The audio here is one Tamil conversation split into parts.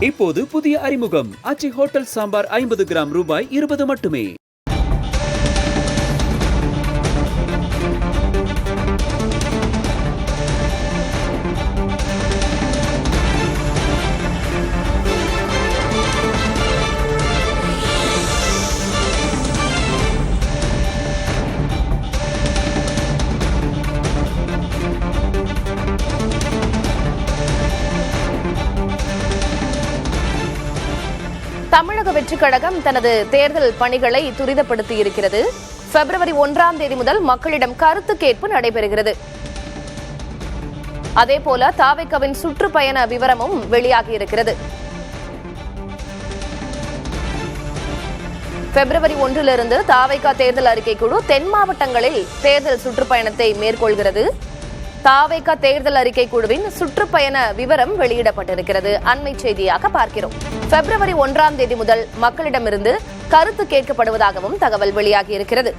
இப்போது புதிய அறிமுகம் ஆச்சி ஹோட்டல் சாம்பார் 50 கிராம் ரூபாய் 20 மட்டுமே. தமிழக வெற்றிக் கழகம் தனது தேர்தல் பணிகளை துரிதப்படுத்தியிருக்கிறது. பிப்ரவரி 1ஆம் தேதி முதல் மக்களிடம் கருத்து கேட்பு நடைபெறுகிறது. அதேபோல தாவேகாவின் சுற்றுப்பயண விவரமும் வெளியாகியிருக்கிறது. பிப்ரவரி 1 தாவேகா தேர்தல் அறிக்கை குழு தென் மாவட்டங்களில் தேர்தல் சுற்றுப்பயணத்தை மேற்கொள்கிறது. தாவேகா தேர்தல் அறிக்கை குழுவின் சுற்றுப்பயண விவரம் வெளியிடப்பட்டிருக்கிறது. அண்மை செய்தியாக பார்க்கிறோம். பிப்ரவரி 1ஆம் தேதி முதல் மக்களிடமிருந்து கருத்து கேட்கப்படுவதாகவும் தகவல் வெளியாகியிருக்கிறது.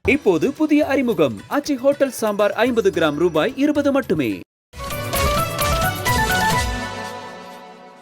இப்போது புதிய அறிமுகம் ஆச்சி ஹோட்டல் சாம்பார் 50 கிராம் ரூபாய் 20 மட்டுமே.